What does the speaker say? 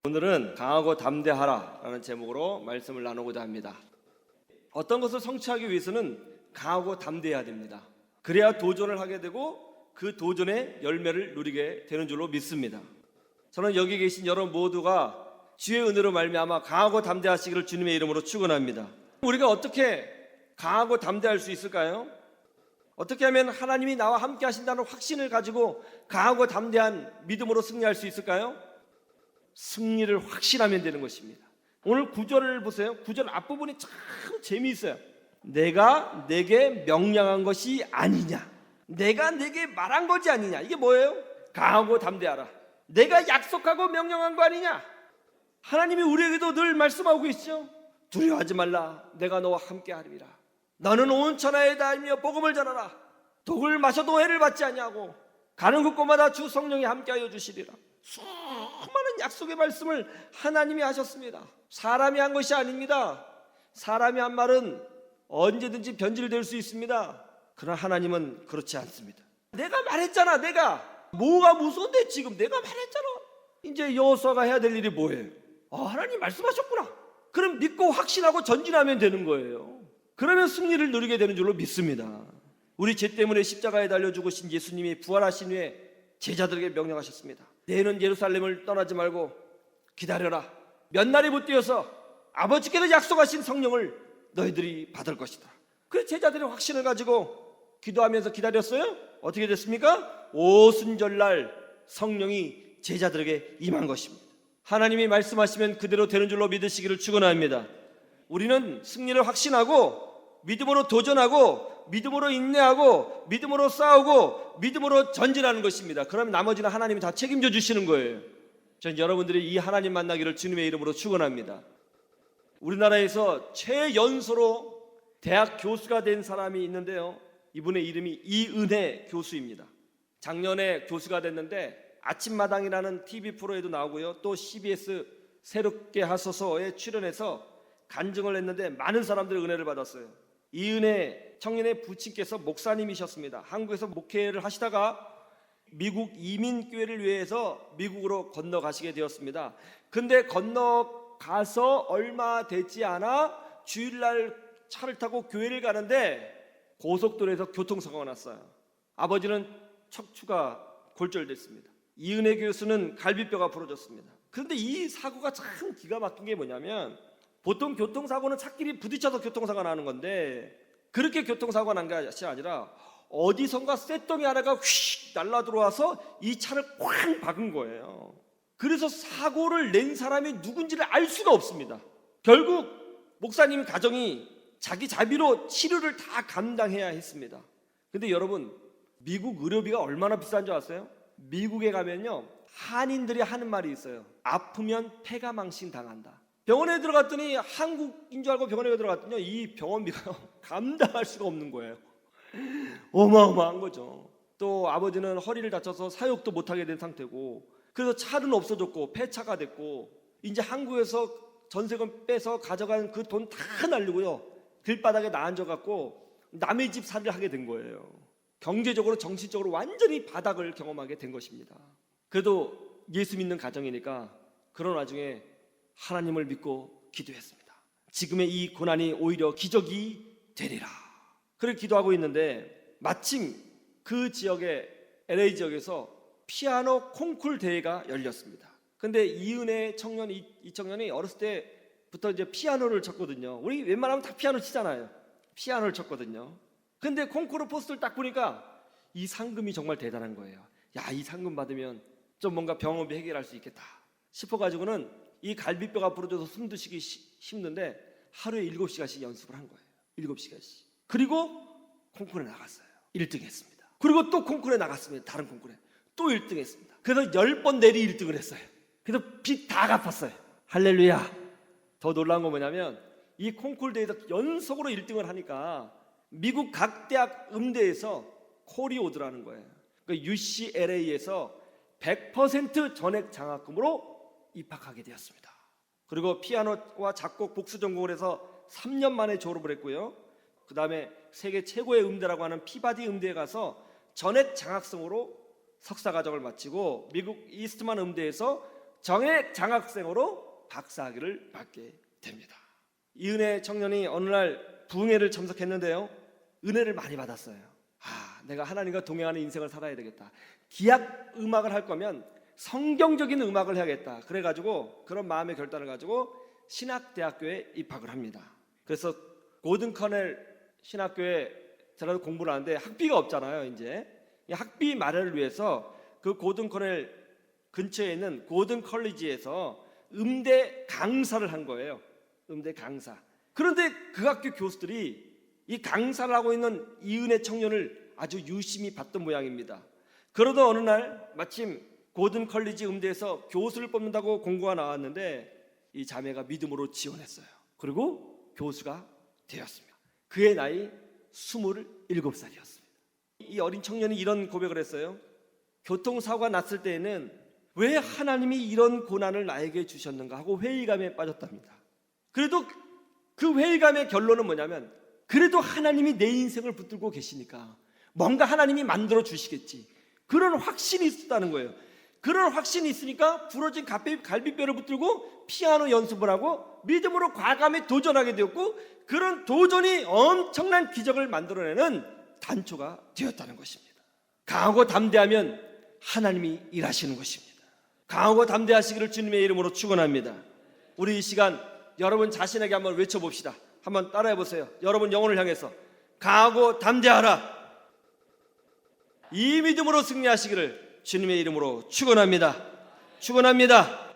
오늘은 강하고 담대하라라는 제목으로 말씀을 나누고자 합니다. 어떤 것을 성취하기 위해서는 강하고 담대해야 됩니다. 그래야 도전을 하게 되고 그 도전의 열매를 누리게 되는 줄로 믿습니다. 저는 여기 계신 여러분 모두가 주의 은혜로 말미암아 강하고 담대하시기를 주님의 이름으로 축원합니다. 우리가 어떻게 강하고 담대할 수 있을까요? 어떻게 하면 하나님이 나와 함께 하신다는 확신을 가지고 강하고 담대한 믿음으로 승리할 수 있을까요? 승리를 확신하면 되는 것입니다. 오늘 구절을 보세요. 구절 앞부분이 참 재미있어요. 내가 내게 명령한 것이 아니냐, 내가 내게 말한 것이 아니냐. 이게 뭐예요? 강하고 담대하라. 내가 약속하고 명령한 거 아니냐. 하나님이 우리에게도 늘 말씀하고 계시죠. 두려워하지 말라, 내가 너와 함께 하리라. 너는 온 천하에 다니며 복음을 전하라. 독을 마셔도 해를 받지 아니하고 가는 곳곳마다 주 성령이 함께하여 주시리라. 수많은 약속의 말씀을 하나님이 하셨습니다. 사람이 한 것이 아닙니다. 사람이 한 말은 언제든지 변질될 수 있습니다. 그러나 하나님은 그렇지 않습니다. 내가 말했잖아. 내가 뭐가 무서운데 지금 내가 말했잖아. 이제 여호수아가 해야 될 일이 뭐예요? 하나님 말씀하셨구나. 그럼 믿고 확신하고 전진하면 되는 거예요. 그러면 승리를 누리게 되는 줄로 믿습니다. 우리 죄 때문에 십자가에 달려 죽으신 예수님이 부활하신 후에 제자들에게 명령하셨습니다. 너희는 예루살렘을 떠나지 말고 기다려라. 몇 날이 못 되어서 아버지께서 약속하신 성령을 너희들이 받을 것이다. 그래서 제자들이 확신을 가지고 기도하면서 기다렸어요. 어떻게 됐습니까? 오순절날 성령이 제자들에게 임한 것입니다. 하나님이 말씀하시면 그대로 되는 줄로 믿으시기를 축원합니다. 우리는 승리를 확신하고 믿음으로 도전하고 믿음으로 인내하고 믿음으로 싸우고 믿음으로 전진하는 것입니다. 그러면 나머지는 하나님이 다 책임져 주시는 거예요. 전 여러분들이 이 하나님 만나기를 주님의 이름으로 축원합니다. 우리나라에서 최연소로 대학 교수가 된 사람이 있는데요, 이분의 이름이 이은혜 교수입니다. 작년에 교수가 됐는데 아침마당이라는 TV 프로에도 나오고요, 또 CBS 새롭게 하소서에 출연해서 간증을 했는데 많은 사람들의 은혜를 받았어요. 이은혜 청년의 부친께서 목사님이셨습니다. 한국에서 목회를 하시다가 미국 이민교회를 위해서 미국으로 건너가시게 되었습니다. 근데 건너가서 얼마 되지 않아 주일날 차를 타고 교회를 가는데 고속도로에서 교통사고가 났어요. 아버지는 척추가 골절됐습니다. 이은혜 교수는 갈비뼈가 부러졌습니다. 그런데 이 사고가 참 기가 막힌 게 뭐냐면, 보통 교통사고는 차끼리 부딪혀서 교통사고가 나는 건데 그렇게 교통사고가 난 것이 아니라 어디선가 쇳덩이 하나가 휙 날라 들어와서 이 차를 쾅 박은 거예요. 그래서 사고를 낸 사람이 누군지를 알 수가 없습니다. 결국 목사님 가정이 자기 자비로 치료를 다 감당해야 했습니다. 근데 여러분, 미국 의료비가 얼마나 비싼 줄 아세요? 미국에 가면요, 한인들이 하는 말이 있어요. 아프면 폐가망신 당한다. 병원에 들어갔더니, 한국인 줄 알고 병원에 들어갔더니 이 병원비가 감당할 수가 없는 거예요. 어마어마한 거죠. 또 아버지는 허리를 다쳐서 사역도 못하게 된 상태고, 그래서 차는 없어졌고 폐차가 됐고, 이제 한국에서 전세금 빼서 가져간 그 돈 다 날리고요, 길바닥에 나앉아갖고 남의 집 살이를 하게 된 거예요. 경제적으로 정신적으로 완전히 바닥을 경험하게 된 것입니다. 그래도 예수 믿는 가정이니까 그런 와중에 하나님을 믿고 기도했습니다. 지금의 이 고난이 오히려 기적이 되리라. 그렇게 기도하고 있는데 마침 그 지역의 LA 지역에서 피아노 콩쿨 대회가 열렸습니다. 근데 이은혜 청년, 이 청년이 어렸을 때부터 이제 피아노를 쳤거든요. 우리 웬만하면 다 피아노 치잖아요. 피아노를 쳤거든요. 근데 콩쿠르 포스터를 딱 보니까 이 상금이 정말 대단한 거예요. 야, 이 상금 받으면 좀 뭔가 병원비 해결할 수 있겠다 싶어가지고는 이 갈비뼈가 부러져서 숨도 쉬기 힘든데 하루에 7시간씩 연습을 한 거예요. 7시간씩. 그리고 콩쿠르에 나갔어요. 1등 했습니다. 그리고 또 콩쿠르에 나갔습니다. 다른 콩쿠르에 또 1등 했습니다. 그래서 10번 내리 1등을 했어요. 그래서 빚 다 갚았어요. 할렐루야. 더 놀라운 건 뭐냐면, 이 콩쿠르 대회에서 연속으로 1등을 하니까 미국 각 대학 음대에서 콜이 오더라는 거예요. 그러니까 UCLA에서 100% 전액 장학금으로 입학하게 되었습니다. 그리고 피아노와 작곡 복수 전공을 해서 3년 만에 졸업을 했고요. 그 다음에 세계 최고의 음대라고 하는 피바디 음대에 가서 전액 장학생으로 석사과정을 마치고 미국 이스트만 음대에서 정예 장학생으로 박사학위를 받게 됩니다. 이은혜 청년이 어느 날 부흥회를 참석했는데요, 은혜를 많이 받았어요. 내가 하나님과 동행하는 인생을 살아야 되겠다. 기악 음악을 할 거면 성경적인 음악을 해야겠다. 그래가지고 그런 마음의 결단을 가지고 신학대학교에 입학을 합니다. 그래서 고든 커넬 신학교에 들어가서 공부를 하는데 학비가 없잖아요. 이제 이 학비 마련을 위해서 그 고든 커넬 근처에 있는 고든 컬리지에서 음대 강사를 한 거예요. 음대 강사. 그런데 그 학교 교수들이 이 강사를 하고 있는 이은혜 청년을 아주 유심히 봤던 모양입니다. 그러던 어느 날 마침 고든 컬리지 음대에서 교수를 뽑는다고 공고가 나왔는데 이 자매가 믿음으로 지원했어요. 그리고 교수가 되었습니다. 그의 나이 27살이었습니다. 이 어린 청년이 이런 고백을 했어요. 교통사고가 났을 때에는 왜 하나님이 이런 고난을 나에게 주셨는가 하고 회의감에 빠졌답니다. 그래도 그 회의감의 결론은 뭐냐면, 그래도 하나님이 내 인생을 붙들고 계시니까 뭔가 하나님이 만들어 주시겠지, 그런 확신이 있었다는 거예요. 그런 확신이 있으니까 부러진 갈비뼈를 붙들고 피아노 연습을 하고 믿음으로 과감히 도전하게 되었고, 그런 도전이 엄청난 기적을 만들어내는 단초가 되었다는 것입니다. 강하고 담대하면 하나님이 일하시는 것입니다. 강하고 담대하시기를 주님의 이름으로 축원합니다. 우리 이 시간 여러분 자신에게 한번 외쳐봅시다. 한번 따라해 보세요. 여러분 영혼을 향해서 강하고 담대하라. 이 믿음으로 승리하시기를 주님의 이름으로 축원합니다. 축원합니다.